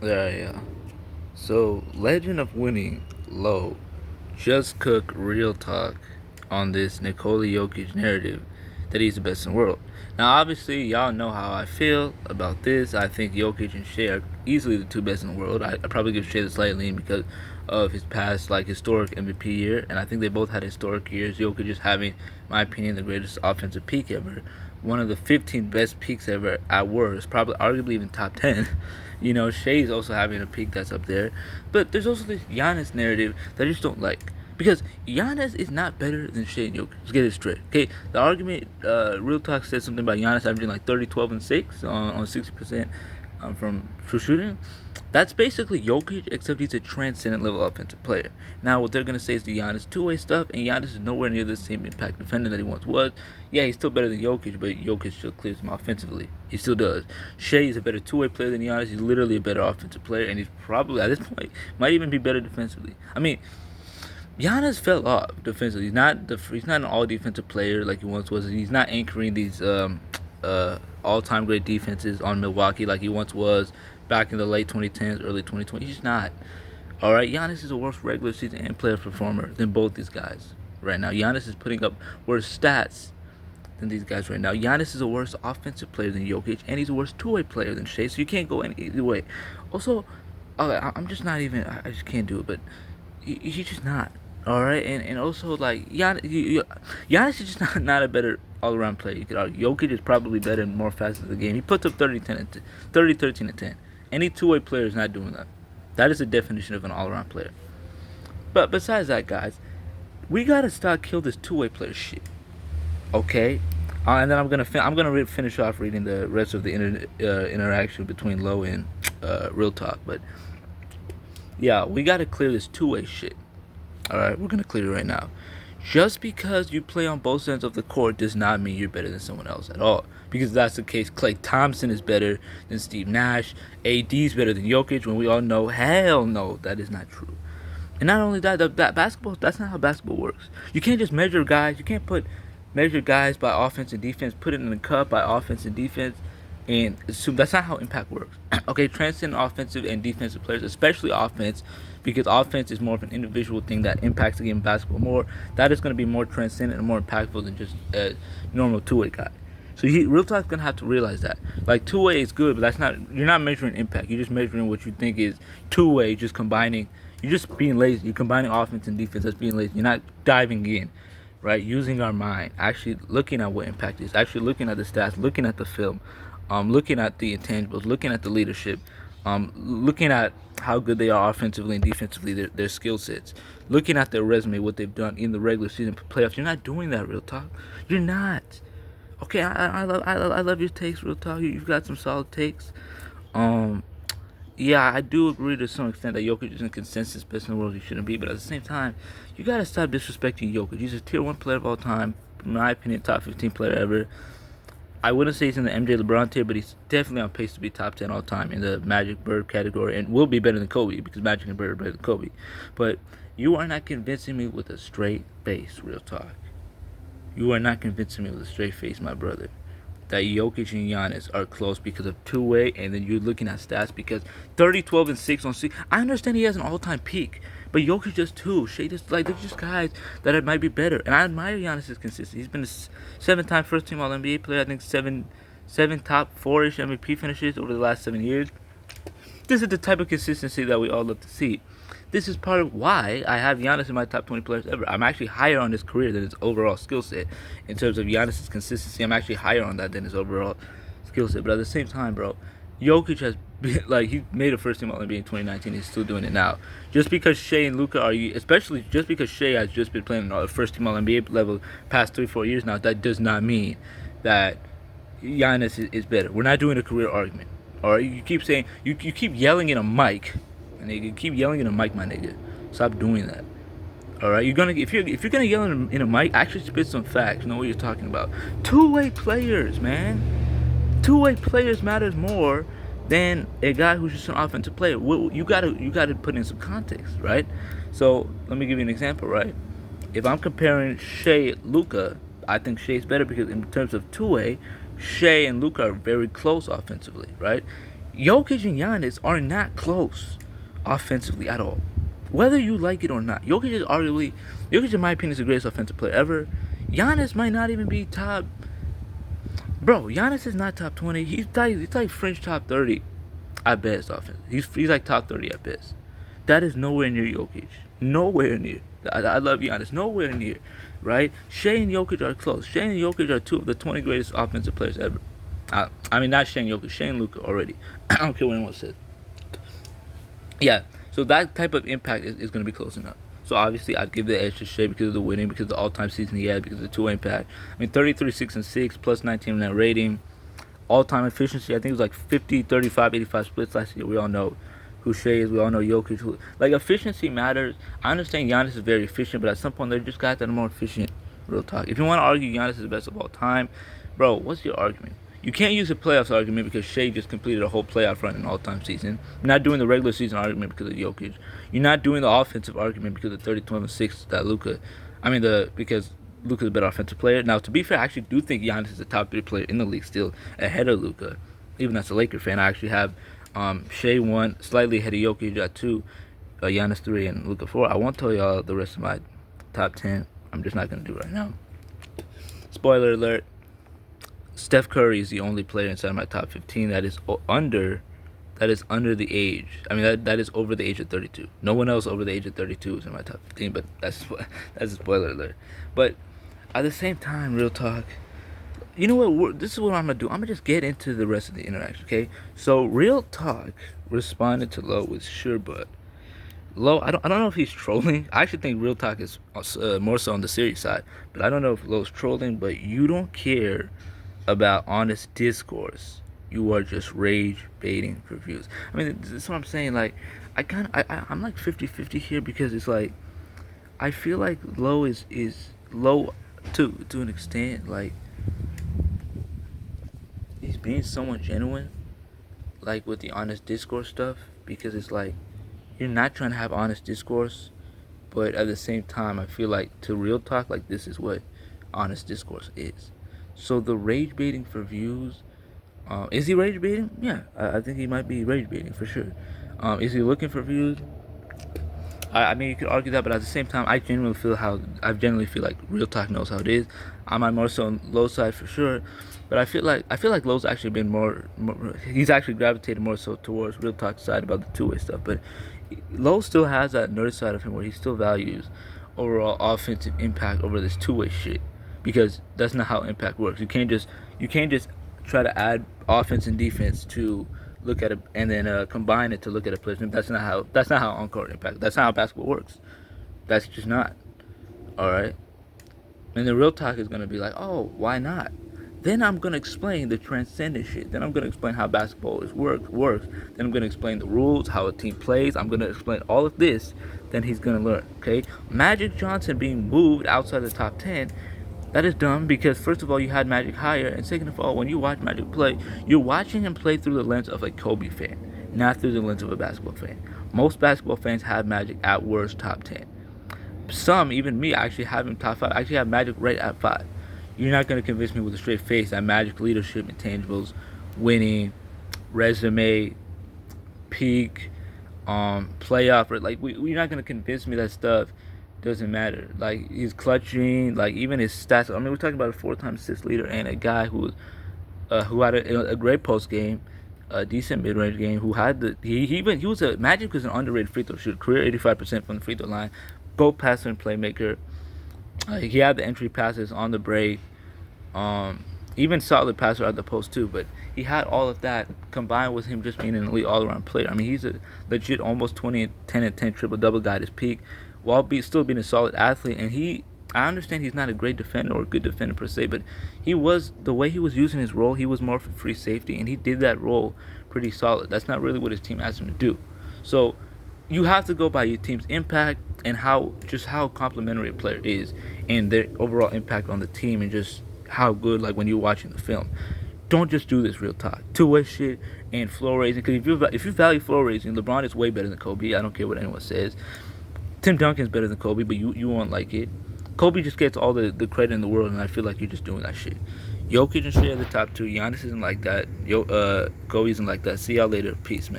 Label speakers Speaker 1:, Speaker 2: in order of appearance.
Speaker 1: Yeah. So, Legend of Winning Low just cook real talk on this Nikola Jokic narrative that he's the best in the world. Now, obviously, y'all know how I feel about this. I think Jokic and Shai are easily the two best in the world. I probably give Shai the slight lean because of his past, like, historic MVP year, and I think they both had historic years. Jokic just having, in my opinion, the greatest offensive peak ever. One of the 15 best peaks ever at worst, probably arguably even top 10. You know, Shai's also having a peak that's up there. But there's also this Giannis narrative that I just don't like. Because Giannis is not better than Shai and Jokic. Let's get it straight. Okay, the argument, Real Talk said something about Giannis averaging like 30, 12, and 6 on 60% from true shooting. That's basically Jokic, except he's a transcendent level offensive player. Now, what they're going to say is the Giannis two-way stuff, and Giannis is nowhere near the same impact defender that he once was. Yeah, he's still better than Jokic, but Jokic still clears him offensively. He still does. Shai is a better two-way player than Giannis. He's literally a better offensive player, and he's probably, at this point, might even be better defensively. I mean, Giannis fell off defensively. He's not an all defensive player like he once was. He's not anchoring these all time great defenses on Milwaukee like he once was back in the late 2010s, early 2020s. He's not. All right, Giannis is a worse regular season and playoff performer than both these guys right now. Giannis is putting up worse stats than these guys right now. Giannis is a worse offensive player than Jokic, and he's a worse two-way player than Shai. So you can't go any either way. Also, I'm just not even. I just can't do it. But he's just not. All right, and also like Giannis is just not a better all around player. You could argue Jokic is probably better and more fast in the game. He puts up 30, 10, and 30, 13, and 10. Any two-way player is not doing that. That is the definition of an all around player. But besides that, guys, we gotta start kill this two-way player shit. Okay, and then I'm gonna finish off reading the rest of the interaction between Low and Real Talk. But yeah, we gotta clear this two-way shit. Alright, we're gonna clear it right now. Just because you play on both ends of the court does not mean you're better than someone else at all. Because if that's the case, Klay Thompson is better than Steve Nash. AD is better than Jokic, when we all know, hell no, that is not true. And not only that, that's not how basketball works. You can't just measure guys. You can't measure guys by offense and defense, put it in the cup by offense and defense, and assume that's not how impact works. Okay, transcend offensive and defensive players, especially offense, because offense is more of an individual thing that impacts the game of basketball more. That is going to be more transcendent and more impactful than just a normal two-way guy. So Real Talk's gonna have to realize that. Like two-way is good, but that's not. You're not measuring impact. You're just measuring what you think is two-way. Just combining. You're just being lazy. You're combining offense and defense. That's being lazy. You're not diving in, right? Using our mind, actually looking at what impact is, actually looking at the stats, looking at the film, looking at the intangibles, looking at the leadership, looking at how good they are offensively and defensively, their skill sets, looking at their resume, what they've done in the regular season playoffs. You're not doing that, Real Talk. You're not. Okay, I love your takes, Real Talk. You've got some solid takes. Yeah, I do agree to some extent that Jokic isn't consensus best in the world. He shouldn't be, but at the same time, you gotta stop disrespecting Jokic. He's a tier 1 player of all time, in my opinion, top 15 player ever. I wouldn't say he's in the MJ LeBron tier, but he's definitely on pace to be top 10 all time in the Magic Bird category, and will be better than Kobe because Magic and Bird are better than Kobe. But you are not convincing me with a straight face, Real Talk. You are not convincing me with a straight face, my brother, that Jokic and Giannis are close because of two-way, and then you're looking at stats because 30, 12, and 6 on 6. I understand he has an all-time peak, but Jokic just 2. Shai just, like, they're just guys that might be better. And I admire Giannis' consistency. He's been a 7-time first-team All-NBA player. I think seven top 4-ish MVP finishes over the last 7 years. This is the type of consistency that we all love to see. This is part of why I have Giannis in my top 20 players ever. I'm actually higher on his career than his overall skill set. In terms of Giannis' consistency, I'm actually higher on that than his overall skill set. But at the same time, bro, Jokic has been, like, he made a first-team All-NBA in 2019. He's still doing it now. Just because Shai and Luka are, especially just because Shai has just been playing at first-team All-NBA level past 3-4 years now, that does not mean that Giannis is better. We're not doing a career argument. All right, you keep saying, you keep yelling in a mic. Nigga, you keep yelling in a mic, my nigga. Stop doing that. All right, if you're gonna yell in a mic, actually spit some facts. Know what you're talking about. Two-way players, man. Two-way players matters more than a guy who's just an offensive player. You gotta put in some context, right? So let me give you an example, right? If I'm comparing Shai Luka, I think Shai's better because in terms of two-way, Shai and Luka are very close offensively, right? Jokic and Giannis are not close offensively at all. Whether you like it or not, Jokic in my opinion is the greatest offensive player ever. Giannis might not even be top. Bro, Giannis is not top 20. He's like French top 30 at best offense. He's like top 30 at best. That is nowhere near Jokic. Nowhere near. I love Giannis. Nowhere near. Right? SHAI and Jokic are close. SHAI and Jokic are two of the 20 greatest offensive players ever. I mean, not SHAI and Jokic. SHAI and Luka already. I don't care what anyone says. Yeah. So that type of impact is going to be close enough. So obviously, I'd give the edge to SHAI because of the winning, because of the all-time season he had, because of the two-way impact. I mean, 33, 6, and 6, plus 19 in that rating. All-time efficiency, I think it was like 50, 35, 85 splits last year. We all know who SHAI is. We all know Jokic. Like, efficiency matters. I understand Giannis is very efficient, but at some point, they're just guys that are more efficient. Real talk. If you want to argue Giannis is the best of all time, bro, what's your argument? You can't use a playoffs argument because SHAI just completed a whole playoff run in an all-time season. You're not doing the regular season argument because of Jokic. You're not doing the offensive argument because of 30, 12, and 6 that Luka. Because Luka's a better offensive player. Now, to be fair, I actually do think Giannis is the top 3 player in the league still, ahead of Luka. Even as a Laker fan, I actually have SHAI 1, slightly ahead of Jokic at 2, Giannis 3, and Luka 4. I won't tell y'all the rest of my top 10. I'm just not going to do it right now. Spoiler alert. Steph Curry is the only player inside my top 15 that is under the age. I mean, that is over the age of 32. No one else over the age of 32 is in my top 15, but that's a spoiler alert. But at the same time, real talk, you know what? This is what I'm going to do. I'm going to just get into the rest of the interaction, okay? So, Real Talk responded to Low with sure, but Low, I don't know if he's trolling. I actually think Real Talk is more so on the serious side, but I don't know if Low's trolling, but you don't care about honest discourse. You are just rage baiting for views. I mean, that's what I'm saying. Like, I'm like 50-50 here because it's like, I feel like Low is low to an extent. Like, he's being somewhat genuine, like with the honest discourse stuff, because it's like, you're not trying to have honest discourse, but at the same time, I feel like to Real Talk, like, this is what honest discourse is. So the rage baiting for views, is he rage baiting? Yeah, I think he might be rage baiting for sure. Is he looking for views? I mean, you could argue that, but at the same time, I genuinely feel like Real Talk knows how it is. I might more so on Low's side for sure, but I feel like Low's actually been more he's actually gravitated more so towards Real Talk's side about the two-way stuff. But Low still has that nerd side of him where he still values overall offensive impact over this two-way shit, because that's not how impact works. You can't just try to add offense and defense to look at it and then combine it to look at a player's impact. That's not how on-court impact. That's not how basketball works. That's just not. All right. And the Real Talk is gonna be like, oh, why not? Then I'm gonna explain the transcendent shit. Then I'm gonna explain how basketball works. Then I'm gonna explain the rules, how a team plays. I'm gonna explain all of this. Then he's gonna learn. Okay. Magic Johnson being moved outside the top 10. That is dumb because, first of all, you had Magic higher, and second of all, when you watch Magic play, you're watching him play through the lens of a Kobe fan, not through the lens of a basketball fan. Most basketball fans have Magic at worst top 10. Some, even me, actually have him top 5. I actually have Magic right at 5. You're not going to convince me with a straight face that Magic leadership, intangibles, winning, resume, peak, playoff, like, you're not going to convince me that stuff doesn't matter. Like, he's clutching, like, even his stats. I mean, we're talking about a 4-time assist leader and a guy who had a great post game, a decent mid range game. Who had he was a Magic was an underrated free throw shooter, career 85% from the free throw line, both passer and playmaker. He had the entry passes on the break, even solid passer at the post too. But he had all of that combined with him just being an elite all around player. I mean, he's a legit almost 20 and 10 triple double guy at his peak, while still being a solid athlete. And I understand he's not a great defender or a good defender per se, but the way he was using his role, he was more for free safety, and he did that role pretty solid. That's not really what his team asked him to do. So you have to go by your team's impact and how complimentary a player is and their overall impact on the team, and just how good, like, when you're watching the film. Don't just do this Real Talk. Two-way shit and floor raising. Because if you value floor raising, LeBron is way better than Kobe. I don't care what anyone says. Tim Duncan's better than Kobe, but you won't like it. Kobe just gets all the credit in the world, and I feel like you're just doing that shit. Jokic and SHAI are the top two. Giannis isn't like that. Kobe isn't like that. See y'all later. Peace, man.